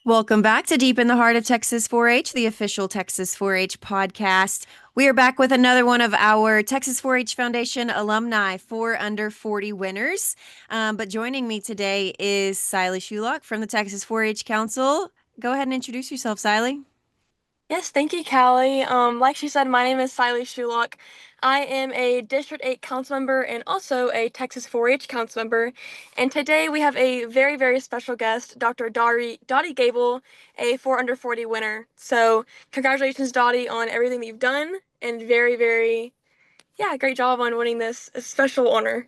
Welcome back to Deep in the Heart of Texas 4-H, the official Texas 4-H podcast. We are back with another one of our Texas 4-H Foundation alumni, 4 under 40 winners. But joining me today is Sylee Sulak from the Texas 4-H Council. Go ahead and introduce yourself, Sylee. Yes, thank you, Callie. Like she said, my name is Sylee Sulak. I am a District 8 council member and also a Texas 4-H council member. And today we have a very, very special guest, Dr. Dottie Goebel, a 4 under 40 winner. So congratulations, Dottie, on everything that you've done, and very, very, yeah, great job on winning this special honor.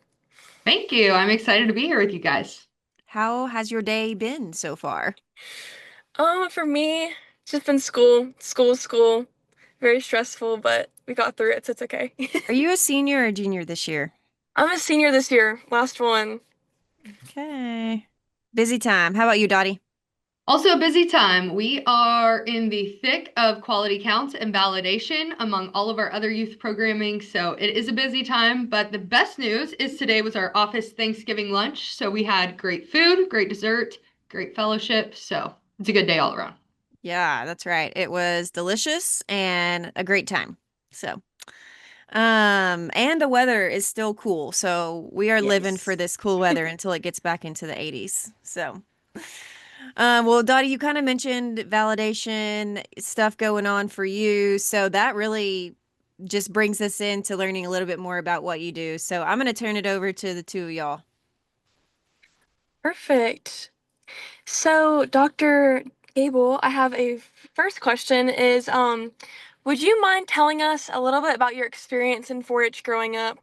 Thank you. I'm excited to be here with you guys. How has your day been so far? For me, it's just been school. Very stressful, but we got through it, so it's okay. Are you a senior or junior this year? I'm a senior this year, last one. Okay. Busy time. How about you, Dottie? Also, a busy time. We are in the thick of quality counts and validation among all of our other youth programming. So it is a busy time. But the best news is today was our office Thanksgiving lunch. So we had great food, great dessert, great fellowship. So it's a good day all around. Yeah, that's right. It was delicious and a great time. So, and the weather is still cool. So we are living for Yes. this cool weather until it gets back into the 80s. So, well, Dottie, you kind of mentioned validation stuff going on for you. So that really just brings us into learning a little bit more about what you do. So I'm going to turn it over to the two of y'all. Perfect. So, Dr. Gable, I have a first question is would you mind telling us a little bit about your experience in 4-H growing up?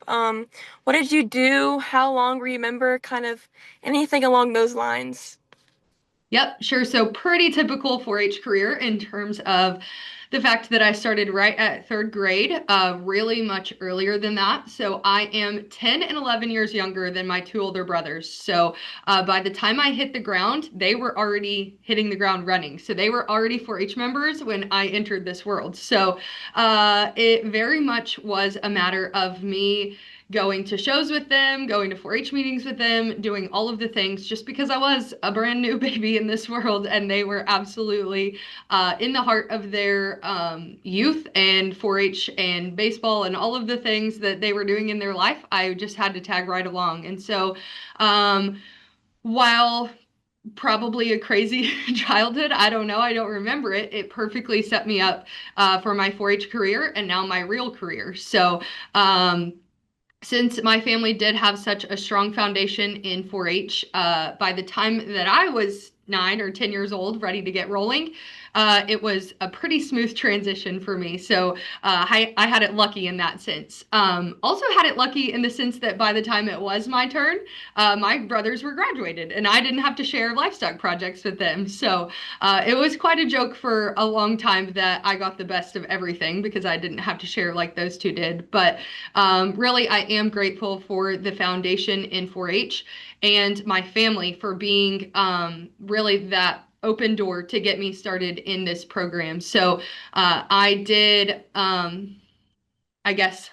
What did you do? How long were you a member? Kind of anything along those lines. Yep, sure. So pretty typical 4-H career in terms of the fact that I started right at third grade, really much earlier than that. So I am 10 and 11 years younger than my two older brothers. So by the time I hit the ground, they were already hitting the ground running. So they were already 4-H members when I entered this world. So it very much was a matter of me going to shows with them, going to 4-H meetings with them, doing all of the things just because I was a brand new baby in this world and they were absolutely in the heart of their youth and 4-H and baseball and all of the things that they were doing in their life. I just had to tag right along. And so while probably a crazy childhood. I don't know. I don't remember it. It perfectly set me up for my 4-H career and now my real career. So, since my family did have such a strong foundation in 4-H, by the time that I was 9 or 10 years old, ready to get rolling, it was a pretty smooth transition for me. So I had it lucky in that sense. Also had it lucky in the sense that by the time it was my turn, my brothers were graduated and I didn't have to share livestock projects with them. So it was quite a joke for a long time that I got the best of everything because I didn't have to share like those two did. But really, I am grateful for the foundation in 4-H and my family for being really that open door to get me started in this program. So I did, I guess,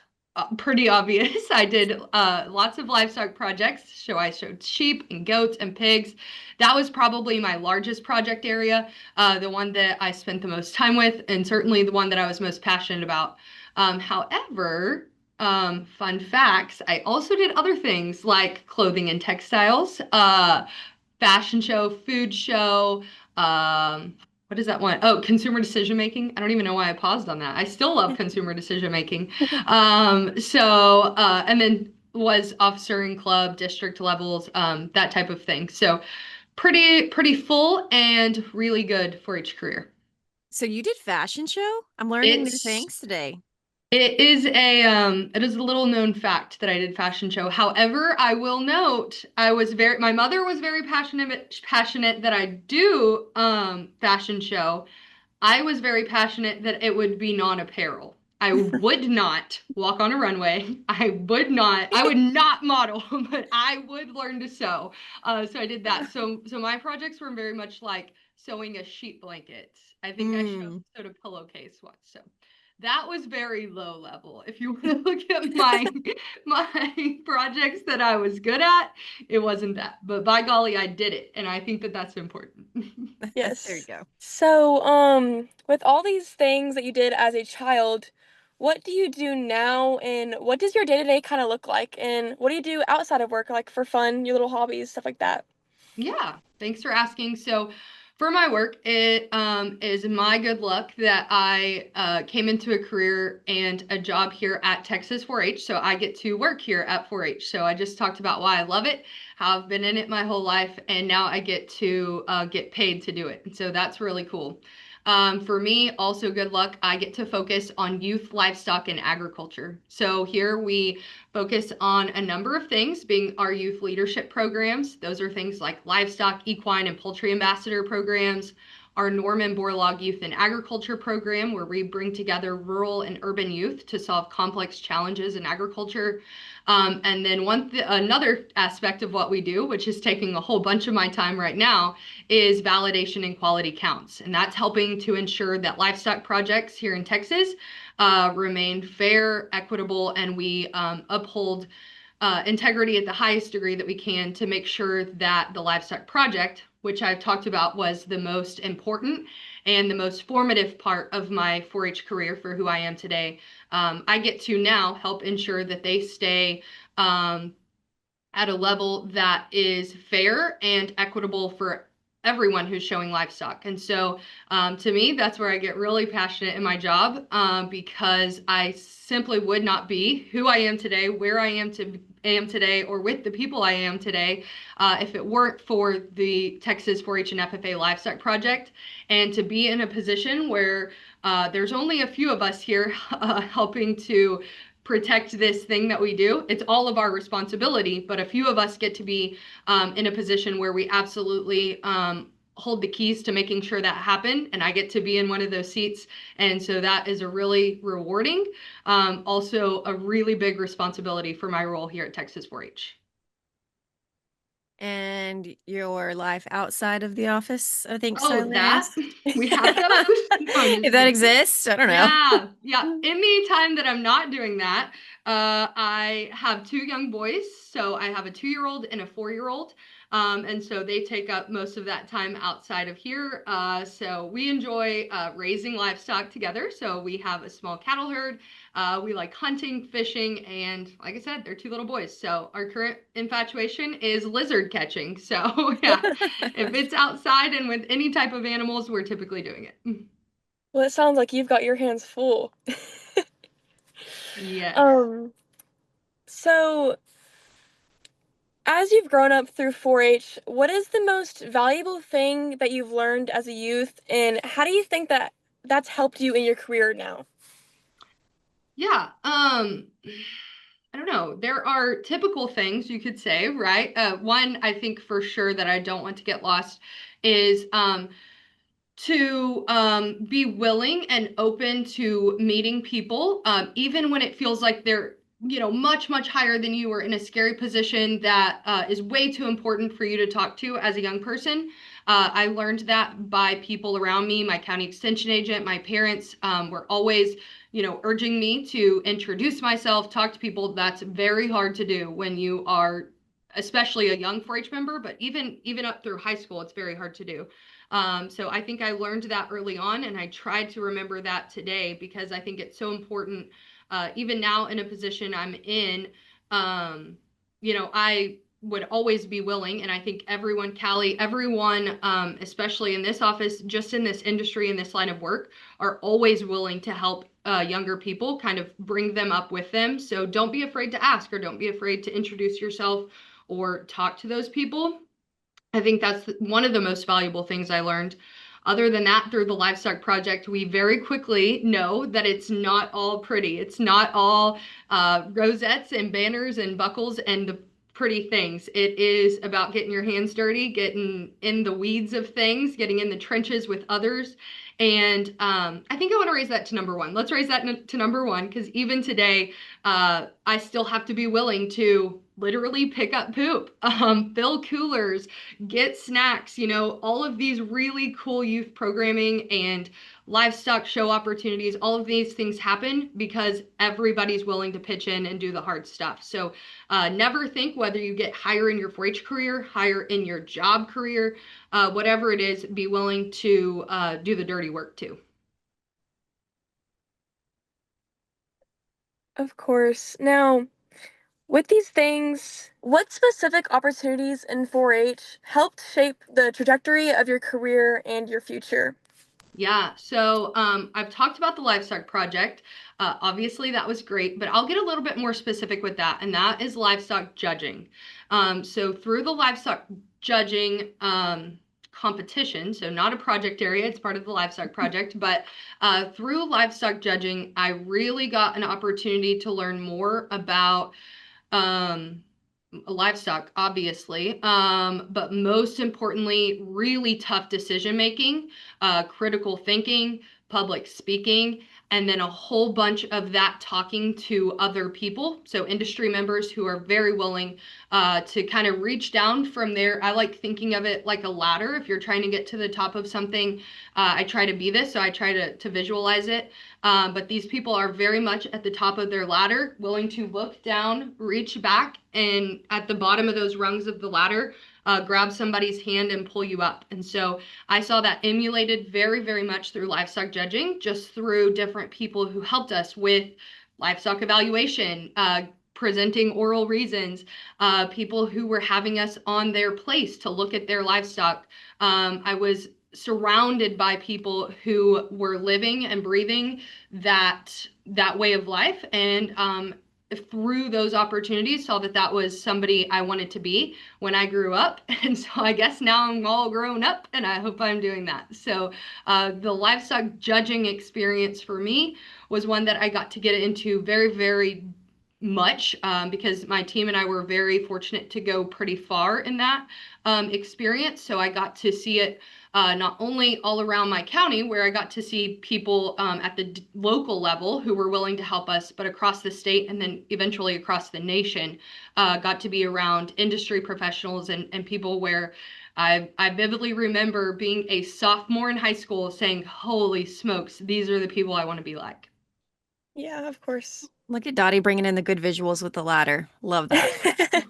pretty obvious. I did lots of livestock projects. So I showed sheep and goats and pigs. That was probably my largest project area, the one that I spent the most time with, and certainly the one that I was most passionate about. However, fun facts, I also did other things like clothing and textiles, fashion show, food show, what is that one? Oh, consumer decision making. I don't even know why I paused on that. I still love consumer decision making. And then was officer in club, district levels, that type of thing. So pretty full and really good for each career. So you did fashion show? I'm learning new It's things today. it is a little known fact that I did fashion show. However, I will note my mother was very passionate that I do fashion show. I was very passionate that it would be non-apparel. I would not walk on a runway. I would not model, but I would learn to sew. So I did that. So my projects were very much like sewing a sheet blanket. I think I Mm. sewed a pillowcase once. So That was very low level. If you want to look at my projects that I was good at, it wasn't that. But by golly, I did it, and I think that that's important. There you Yes. go. So, with all these things that you did as a child, what do you do now, and what does your day-to-day kind of look like? And what do you do outside of work, like for fun, your little hobbies, stuff like that? Yeah, thanks for asking. So, for my work, it is my good luck that I came into a career and a job here at Texas 4-H. So, I get to work here at 4-H. So, I just talked about why I love it, how I've been in it my whole life, and now I get to get paid to do it. And so, that's really cool. For me, also good luck, I get to focus on youth, livestock, and agriculture. So, here we focus on a number of things, being our youth leadership programs. Those are things like livestock, equine, and poultry ambassador programs. Our Norman Borlaug Youth and Agriculture program, where we bring together rural and urban youth to solve complex challenges in agriculture. And then another aspect of what we do, which is taking a whole bunch of my time right now, is validation and quality counts. And that's helping to ensure that livestock projects here in Texas remain fair, equitable, and we uphold integrity at the highest degree that we can to make sure that the livestock project, which I've talked about, was the most important and the most formative part of my 4-H career for who I am today. I get to now help ensure that they stay at a level that is fair and equitable for everyone who's showing livestock. And so to me, that's where I get really passionate in my job because I simply would not be who I am today, where am today, or with the people I am today if it weren't for the Texas 4-H and FFA Livestock Project. And to be in a position where there's only a few of us here helping to protect this thing that we do. It's all of our responsibility, but a few of us get to be in a position where we absolutely hold the keys to making sure that happen. And I get to be in one of those seats. And so that is a really rewarding, also a really big responsibility for my role here at Texas 4-H. And your life outside of the office, I think Oh, Sylee that asked. we have those. No, I'm just If that kidding. exists, I don't know. Yeah, yeah. Any time that I'm not doing that, I have two young boys. So I have a 2-year-old and a 4-year-old. And so they take up most of that time outside of here. So we enjoy raising livestock together. So we have a small cattle herd. We like hunting, fishing, and like I said, they're 2 little boys. So our current infatuation is lizard catching. So yeah, if it's outside and with any type of animals, we're typically doing it. Well, it sounds like you've got your hands full. Yes. Um, so as you've grown up through 4-H, what is the most valuable thing that you've learned as a youth, and how do you think that that's helped you in your career now? Yeah. I don't know. There are typical things you could say, right? One, I think for sure that I don't want to get lost is to be willing and open to meeting people, even when it feels like they're, much, much higher than you or in a scary position that is way too important for you to talk to as a young person. I learned that by people around me, my county extension agent, my parents were always, urging me to introduce myself, talk to people. That's very hard to do when you are especially a young 4-H member, but even up through high school, it's very hard to do. So I think I learned that early on, and I tried to remember that today because I think it's so important. Even now in a position I'm in, I would always be willing, and I think everyone, Callie, everyone, especially in this office, just in this industry, in this line of work, are always willing to help younger people, kind of bring them up with them. So don't be afraid to ask, or don't be afraid to introduce yourself or talk to those people. I think that's one of the most valuable things I learned. Other than that, through the livestock project, we very quickly know that it's not all pretty. It's not all rosettes and banners and buckles and the pretty things. It is about getting your hands dirty, getting in the weeds of things, getting in the trenches with others. And I think I want to raise that to number one. Let's raise that to number one, because even today, I still have to be willing to literally pick up poop, fill coolers, get snacks, all of these really cool youth programming and livestock show opportunities. All of these things happen because everybody's willing to pitch in and do the hard stuff. So never think whether you get higher in your 4-H career, higher in your job career, whatever it is, be willing to do the dirty work too. Of course. Now, with these things, what specific opportunities in 4-H helped shape the trajectory of your career and your future? Yeah, so I've talked about the livestock project. Obviously, that was great, but I'll get a little bit more specific with that, and that is livestock judging. So through the livestock judging competition, so not a project area, it's part of the livestock project, but through livestock judging, I really got an opportunity to learn more about um, livestock, obviously, but most importantly, really tough decision making, critical thinking, public speaking, and then a whole bunch of that talking to other people. So, industry members who are very willing to kind of reach down from there. I like thinking of it like a ladder. If you're trying to get to the top of something, I try to be this, so I try to visualize it. But these people are very much at the top of their ladder, willing to look down, reach back, and at the bottom of those rungs of the ladder, grab somebody's hand and pull you up. And so I saw that emulated very, very much through livestock judging, just through different people who helped us with livestock evaluation, presenting oral reasons, people who were having us on their place to look at their livestock. I was surrounded by people who were living and breathing that way of life, and through those opportunities saw that that was somebody I wanted to be when I grew up. And so I guess now I'm all grown up and I hope I'm doing that. So the livestock judging experience for me was one that I got to get into very, very much because my team and I were very fortunate to go pretty far in that experience. So I got to see it not only all around my county, where I got to see people at the local level who were willing to help us, but across the state and then eventually across the nation. Got to be around industry professionals and people where I vividly remember being a sophomore in high school saying, holy smokes, these are the people I want to be like. Yeah, of course. Look at Dottie bringing in the good visuals with the ladder. Love that.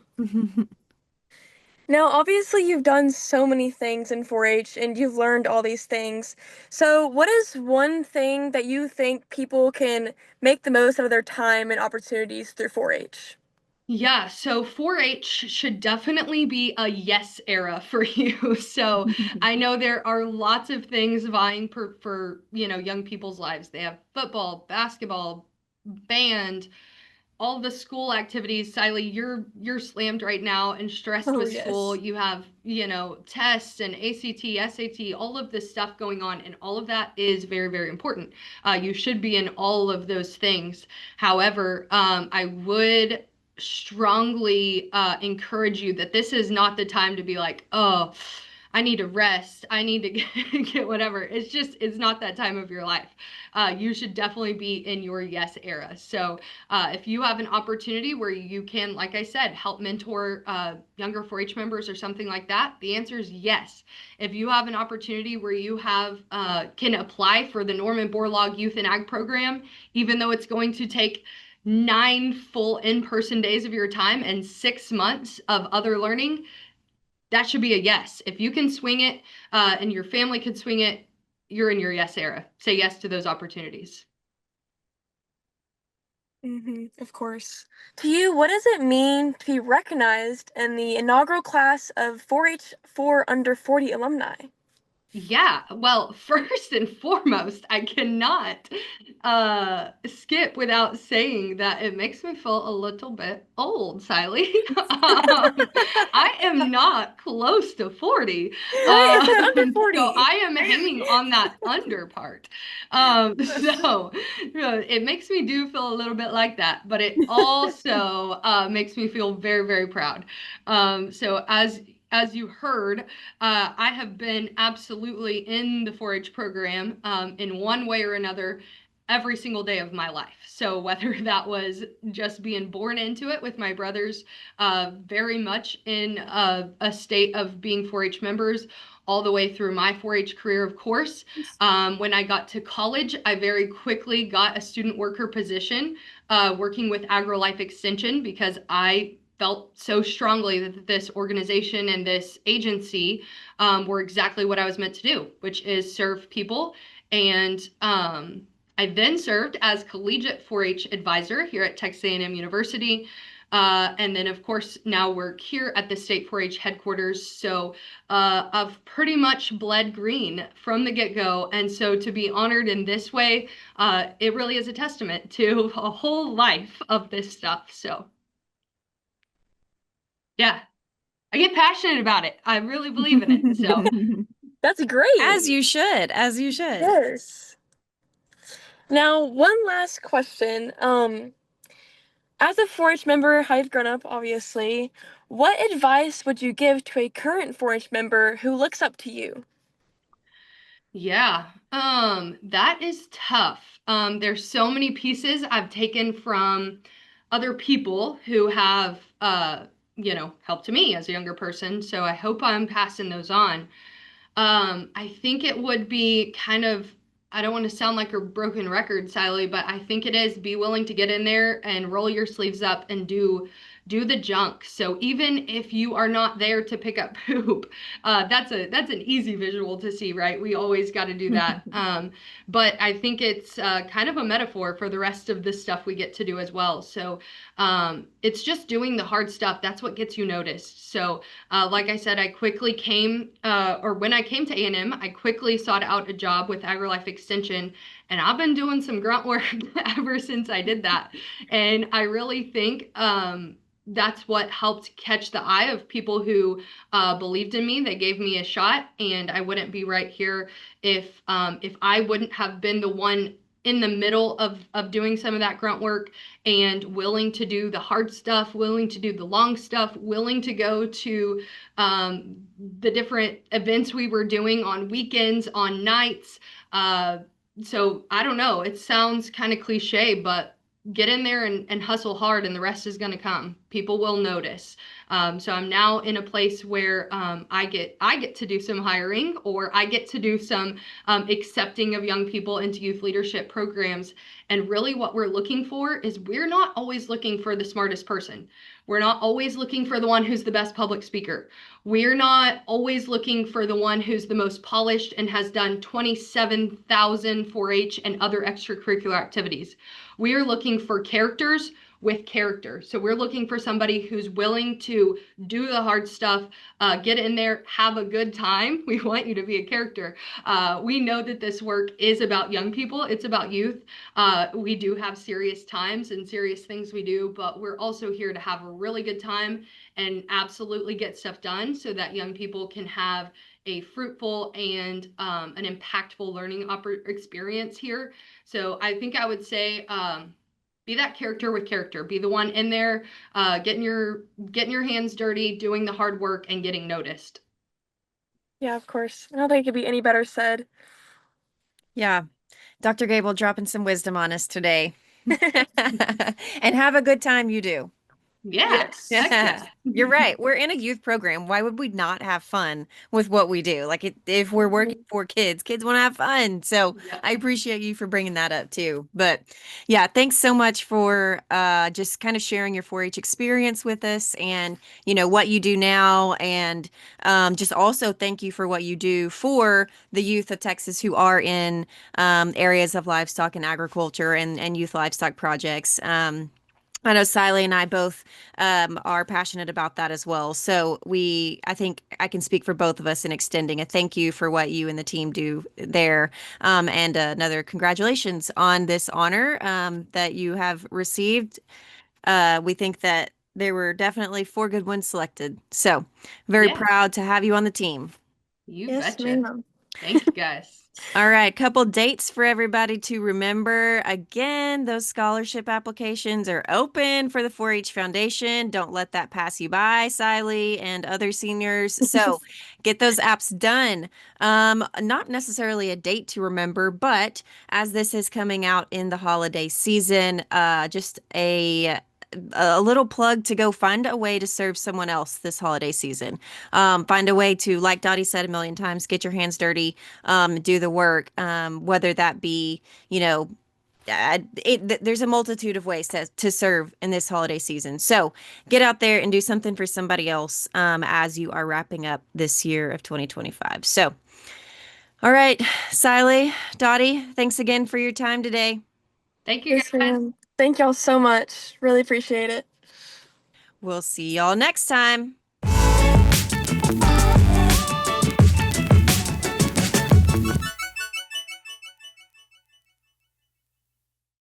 Now, obviously, you've done so many things in 4-H and you've learned all these things. So, what is one thing that you think people can make the most out of their time and opportunities through 4-H? Yeah, so 4-H should definitely be a yes era for you. So I know there are lots of things vying for young people's lives. They have football, basketball, band, all the school activities. Sylee, you're slammed right now and stressed Oh, with school. yes. You have, tests and ACT, SAT, all of this stuff going on, and all of that is very, very important. You should be in all of those things. However, I would strongly encourage you that this is not the time to be like, oh, I need to rest. I need to get whatever. It's not that time of your life. You should definitely be in your yes era. So if you have an opportunity where you can, like I said, help mentor younger 4-H members or something like that, the answer is yes. If you have an opportunity where you have can apply for the Norman Borlaug Youth and Ag program, even though it's going to take 9 full in-person days of your time and 6 months of other learning, that should be a yes. If you can swing it and your family can swing it, you're in your yes era. Say yes to those opportunities. Of course. To you, what does it mean to be recognized in the inaugural class of 4-H 4 under 40 alumni? Yeah, well, first and foremost, I cannot skip without saying that it makes me feel a little bit old, Sylee. I am not close to 40. Right? It said under So 40. I am hanging on that under part. So it makes me do feel a little bit like that, but it also makes me feel very, very proud. So as you heard, I have been absolutely in the 4-H program in one way or another every single day of my life. So whether that was just being born into it with my brothers, very much in a state of being 4-H members, all the way through my 4-H career, of course. When I got to college, I very quickly got a student worker position, working with AgriLife Extension, because I felt so strongly that this organization and this agency were exactly what I was meant to do, which is serve people. And I then served as collegiate 4-H advisor here at Texas A&M University. And then, of course, now work here at the state 4-H headquarters. So I've pretty much bled green from the get-go. And so to be honored in this way, it really is a testament to a whole life of this stuff. So yeah, I get passionate about it. I really believe in it. So That's great. As you should, as you should. Yes. Now, one last question. As a 4-H member, how you've grown up, obviously, what advice would you give to a current 4-H member who looks up to you? yeah, that is tough. There's so many pieces I've taken from other people who have, helped me as a younger person. So I hope I'm passing those on. I think it would be kind of, I don't want to sound like a broken record, Sylee, but I think it is be willing to get in there and roll your sleeves up and do the junk. So even if you are not there to pick up poop, that's an easy visual to see, right? We always got to do that. But I think it's kind of a metaphor for the rest of the stuff we get to do as well. So it's just doing the hard stuff. That's what gets you noticed. So like I said, I quickly came, or when I came to A&M, I quickly sought out a job with AgriLife Extension, and I've been doing some grunt work ever since I did that. And I really think that's what helped catch the eye of people who believed in me. They gave me a shot, and I wouldn't be right here if I wouldn't have been the one in the middle of doing some of that grunt work and willing to do the hard stuff, willing to do the long stuff, willing to go to the different events we were doing on weekends, on nights. So I don't know, it sounds kind of cliche, but get in there and hustle hard, and the rest is going to come. People will notice. So I'm now in a place where I get to do some hiring, or I get to do some accepting of young people into youth leadership programs. And really what we're looking for is, we're not always looking for the smartest person. We're not always looking for the one who's the best public speaker. We're not always looking for the one who's the most polished and has done 27,000 4-H and other extracurricular activities. We are looking for characters with character. So we're looking for somebody who's willing to do the hard stuff, get in there, have a good time. We want you to be a character. We know that this work is about young people. It's about youth. We do have serious times and serious things we do, but we're also here to have a really good time and absolutely get stuff done so that young people can have a fruitful and an impactful learning experience here. So I think I would say, be that character with character. Be the one in there, getting your hands dirty, doing the hard work, and getting noticed. Yeah, of course. I don't think it could be any better said. Yeah. Dr. Gable dropping some wisdom on us today. And have a good time, you do. Yes. Heck yeah. You're right. We're in a youth program. Why would we not have fun with what we do? Like, if we're working for kids, kids want to have fun. So Yep. I appreciate you for bringing that up too. But yeah, thanks so much for just kind of sharing your 4-H experience with us, and what you do now, and just also thank you for what you do for the youth of Texas who are in areas of livestock and agriculture, and youth livestock projects. I know Sylee and I both are passionate about that as well. So I think I can speak for both of us in extending a thank you for what you and the team do there. And another congratulations on this honor that you have received. We think that there were definitely 4 good ones selected. So very Yeah. proud to have you on the team. You Yes, betcha. ma'am. Thank you guys. All right, couple dates for everybody to remember. Again, those scholarship applications are open for the 4-H Foundation. Don't let that pass you by, Sylee and other seniors. So get those apps done. Not necessarily a date to remember, but as this is coming out in the holiday season, just a little plug to go find a way to serve someone else this holiday season. Find a way to, like Dottie said a million times, get your hands dirty, do the work, whether that be, there's a multitude of ways to serve in this holiday season. So get out there and do something for somebody else as you are wrapping up this year of 2025. So, all right, Sylee, Dottie, thanks again for your time today. Thank you Yes, guys. ma'am. Thank y'all so much. Really appreciate it. We'll see y'all next time.